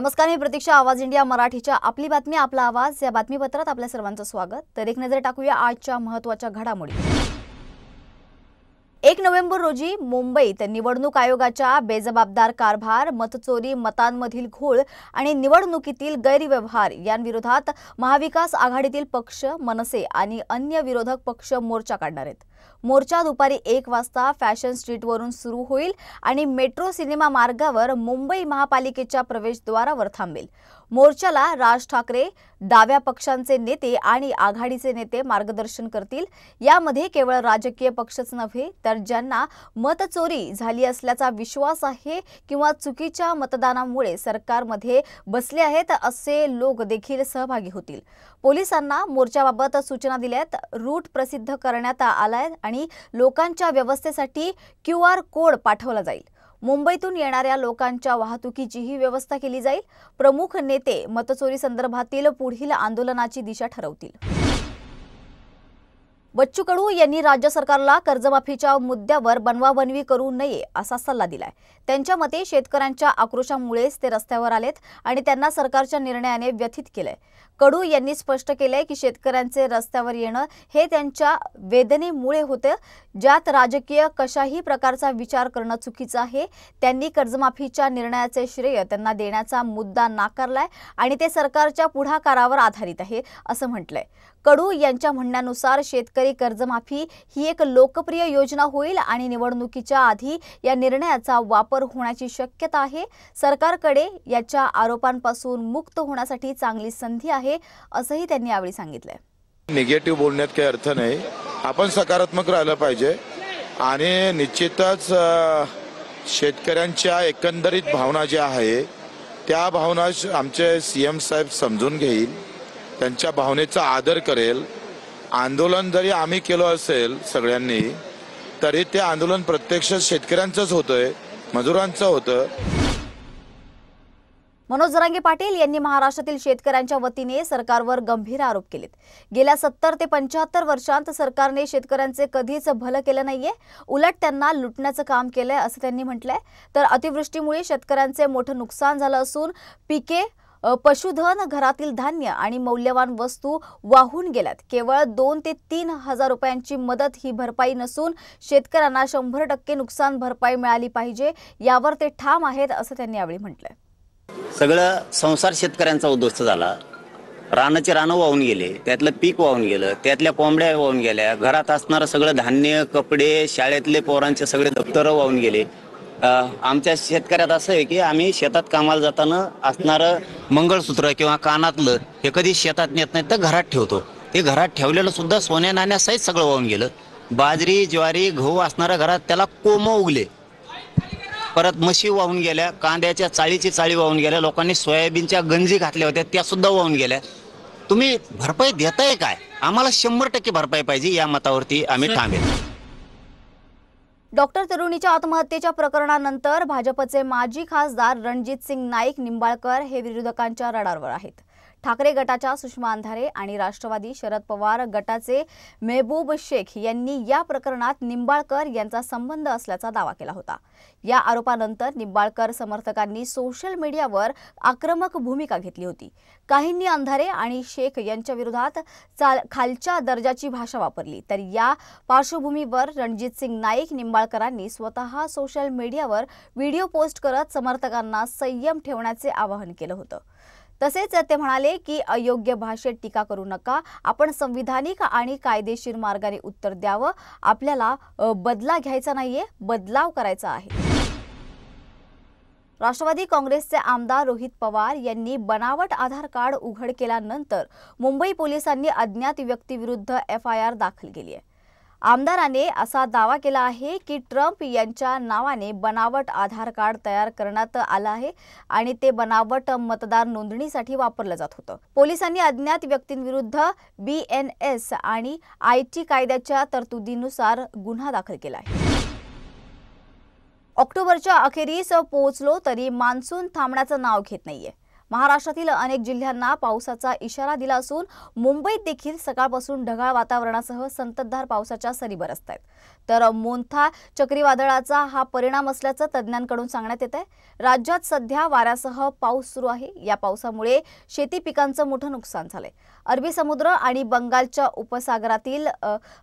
नमस्कार, मी प्रतीक्षा. आवाज इंडिया मराठीच्या आपली बातमी आपला आवाज या बातमीपत्रात आपल्या सर्वांचं स्वागत. तर एक नजर टाकूया आजच्या महत्त्वाच्या घडामोडी. 1 नोव्हेंबर रोजी मुंबईत निवडणूक आयोगाच्या बेजबाबदार कारभार, मतचोरी, मतांमधील घोळ आणि निवडणुकीतील गैरव्यवहार यांविरोधात महाविकास आघाडीतील पक्ष, मनसे आणि अन्य विरोधक पक्ष मोर्चा काढणार आहेत. मोर्चा दुपारी 1 वाजता फॅशन स्ट्रीटवरून सुरू होईल आणि मेट्रो सिनेमा मार्गावर मुंबई महापालिकेच्या प्रवेशद्वारावर थांबेल. मोर्चाला राज ठाकरे, डाव्या पक्षांचे नेते आणि आघाडीचे नेते मार्गदर्शन करतील. यामध्ये केवळ राजकीय पक्षच नव्हे तर ज्यांना मतचोरी झाली असल्याचा विश्वास आहे किंवा चुकीच्या मतदानामुळे सरकारमध्ये बसले आहेत असे लोक देखील सहभागी होतील. पोलिसांना मोर्चाबाबत सूचना दिल्यात. रूट प्रसिद्ध करण्यात आलाय आणि लोकांच्या व्यवस्थेसाठी QR कोड पाठवला जाईल. मुंबईतून येणाऱ्या लोकांच्या वाहतुकीचीही व्यवस्था केली जाईल. प्रमुख नेते मतचोरी संदर्भातील पुढील आंदोलनाची दिशा ठरवतील. बच्चू कडू यांनी राज्य सरकारला कर्जमाफीच्या मुद्द्यावर बनवाबनवी करू नये असा सल्ला दिलाय. त्यांच्या मते शेतकऱ्यांच्या आक्रोशामुळेच ते रस्त्यावर आलेत आणि त्यांना सरकारच्या निर्णयाने व्यथित केलंय. कडू यांनी स्पष्ट केलंय की शेतकऱ्यांचे रस्त्यावर येणं हे त्यांच्या वेदनेमुळे होतं, ज्यात राजकीय कशाही प्रकारचा विचार करणं चुकीचं आहे. त्यांनी कर्जमाफीच्या निर्णयाचे श्रेय त्यांना देण्याचा मुद्दा नाकारलाय आणि ते सरकारच्या पुढाकारावर आधारित आहे असं म्हटलंय. कडू यांच्या म्हणण्यानुसार शेतकरी कर्जमाफी ही एक लोकप्रिय योजना होईल आणि निवडणुकीच्या आधी या निर्णयाचा वापर होण्याची शक्यता आहे. सरकारकडे याच्या आरोपांपासून मुक्त होण्यासाठी चांगली संधी आहे असंही त्यांनी यावेळी सांगितलंय. निगेटिव्ह बोलण्यात काही अर्थ नाही. आपण सकारात्मक राहिलं पाहिजे आणि निश्चितच शेतकऱ्यांच्या एकंदरीत भावना ज्या आहे त्या भावना आमचे CM साहेब समजून घेईल, त्यांच्या भावनेचा आदर करेल. आंदोलन जरी आम्ही केलं असेल सगळ्यांनी तरी ते आंदोलन प्रत्यक्ष शेतकऱ्यांचंच होतंय, मजुरांचं होतं. मनोज जरांगे पाटील यांनी महाराष्ट्रातील शेतकऱ्यांच्या वतीने सरकारवर गंभीर आरोप केलेत. गेल्या 70 ते 75 वर्षांत सरकारने शेतकऱ्यांचे कधीच भलं केलं नाहीये, उलट त्यांना लुटण्याचं काम केलंय असं त्यांनी म्हटलंय. तर अतिवृष्टीमुळे शेतकऱ्यांचे मोठं नुकसान झालं असून पिके, पशुधन, घरातील धान्य आणि मौल्यवान वस्तू वाहून गेल्यात. केवळ 2 ते 3 हजार रुपयांची मदत ही भरपाई नसून शेतकऱ्यांना 100% नुकसान भरपाई मिळाली पाहिजे यावर ते ठाम आहेत असं त्यांनी यावेळी म्हटलंय. सगळं संसार शेतकऱ्यांचा उद्ध्वस्त झाला. रानाचे रानं वाहून गेले, त्यातलं पीक वाहून गेलं, त्यातल्या कोंबड्या वाहून गेल्या, घरात असणारं सगळं धान्य, कपडे, शाळेतले पोरांचे सगळे दप्तर वाहून गेले. आमच्या शेतकऱ्यात असं आहे की आम्ही शेतात कामाला जाताना असणारं मंगळसूत्र किंवा कानातलं हे कधी शेतात नेत नाही तर घरात ठेवतो. ते घरात ठेवलेलं सुद्धा सोन्या नाण्यासहित सगळं वाहून गेलं. बाजरी, ज्वारी, गहू असणाऱ्या घरात त्याला कोंब उगले. परत म्हशी वाहून गेल्या, कांद्याच्या चाळीची चाळी वाहून गेल्या, लोकांनी सोयाबीनच्या गंजी घातल्या होत्या त्या सुद्धा वाहून गेल्या. तुम्ही भरपाई देताय काय? आम्हाला 100% भरपाई पाहिजे, या मतावरती आम्ही ठाम आहे. डॉक्टर तरुणीच्या आत्महत्येच्या प्रकरणानंतर भाजपचे माजी खासदार रणजितसिंग नाईक निंबाळकर हे विरोधकांच्या रडारवर आहेत. ठाकरे गटाच्या सुषमा अंधारे आणि राष्ट्रवादी शरद पवार गटाचे मेहबूब शेख यांनी या प्रकरणात निंबाळकर यांचा संबंध असल्याचा दावा केला होता. या आरोपानंतर निंबाळकर समर्थकांनी सोशल मीडियावर आक्रमक भूमिका घेतली होती. काहींनी अंधारे आणि शेख यांच्या विरोधात खालच्या दर्जाची भाषा वापरली. तर या पार्श्वभूमीवर रणजितसिंग नाईक निंबाळकरांनी स्वतः सोशल मीडियावर व्हिडिओ पोस्ट करत समर्थकांना संयम ठेवण्याचे आवाहन केलं होतं. तसेच ते म्हणाले की अयोग्य भाषेत टीका करू नका, आपण संविधानिक आणि कायदेशीर मार्गाने उत्तर द्यावं. आपल्याला बदला घ्यायचा नाहीये, बदलाव करायचा आहे. राष्ट्रवादी काँग्रेसचे आमदार रोहित पवार यांनी बनावट आधार कार्ड उघड केल्यानंतर मुंबई पोलिसांनी अज्ञात व्यक्तीविरुद्ध FIR दाखल केली आहे. आमदाराने असा दावा केला आहे की ट्रम्प यांच्या नावाने बनावट आधार कार्ड तयार करण्यात आलं आहे आणि ते बनावट मतदार नोंदणीसाठी वापरलं जात होतं. पोलिसांनी अज्ञात व्यक्तींविरुद्ध BNS आणि IT कायद्याच्या तरतुदीनुसार गुन्हा दाखल केला आहे. ऑक्टोबरच्या अखेरीस पोहोचलो तरी मान्सून थांबण्याचं नाव घेत नाहीये. महाराष्ट्रातील अनेक जिल्ह्यांना पावसाचा इशारा दिला असून मुंबईत देखील सकाळपासून ढगाळ वातावरणासह संततधार पावसाच्या सरी बरसत आहेत. तर मोन्था चक्रीवादळाचा हा परिणाम असल्याचं तज्ज्ञांकडून सांगण्यात येत आहे. राज्यात सध्या वाऱ्यासह पाऊस सुरू आहे. या पावसामुळे शेती पिकांचं मोठं नुकसान झालंय. अरबी समुद्र आणि बंगालच्या उपसागरातील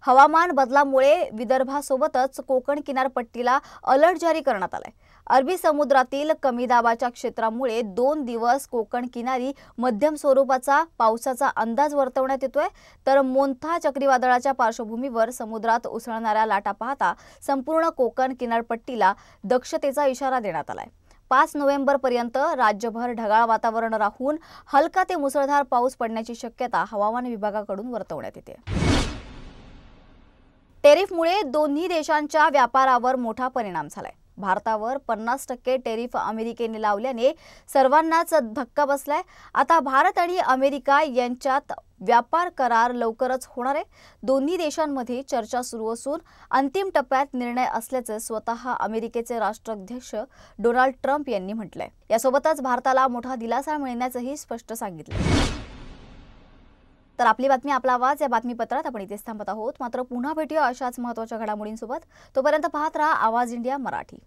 हवामान बदलामुळे विदर्भासोबतच कोकण किनारपट्टीला अलर्ट जारी करण्यात आलाय. अरबी समुद्रातील कमी दाबाच्या क्षेत्रामुळे 2 दिवस कोकण किनारी मध्यम स्वरूपाचा पावसाचा अंदाज वर्तवण्यात येतोय. तर मोन्था चक्रीवादळाच्या पार्श्वभूमीवर समुद्रात उसळणाऱ्या लाटा पाहता संपूर्ण कोकण किनारपट्टीला दक्षतेचा इशारा देण्यात आलाय. 5 नोव्हेंबरपर्यंत राज्यभर ढगाळ वातावरण राहून हलका ते मुसळधार पाऊस पडण्याची शक्यता हवामान विभागाकडून वर्तवण्यात येते. टेरिफमुळे दोन्ही देशांच्या व्यापारावर मोठा परिणाम झालाय. भारतावर 50% टेरिफ अमेरिकेने लावल्याने सर्वांनाच धक्का बसलाय. आता भारत आणि अमेरिका यांच्यात व्यापार करार लवकरच होणार आहे. दोन्ही देशांमध्ये चर्चा सुरू असून अंतिम टप्प्यात निर्णय असल्याचं स्वतः अमेरिकेचे राष्ट्राध्यक्ष डोनाल्ड ट्रम्प यांनी म्हटलंय. यासोबतच भारताला मोठा दिलासा मिळण्याचंही स्पष्ट सांगितलंय. तर आपली बातमी आपला आवाज या बातमीपत्रात आपण इथेच थांबत आहोत. मात्र पुन्हा भेटूया अशाच महत्त्वाच्या घडामोडींसोबत. तोपर्यंत पाहत रहा आवाज इंडिया मराठी.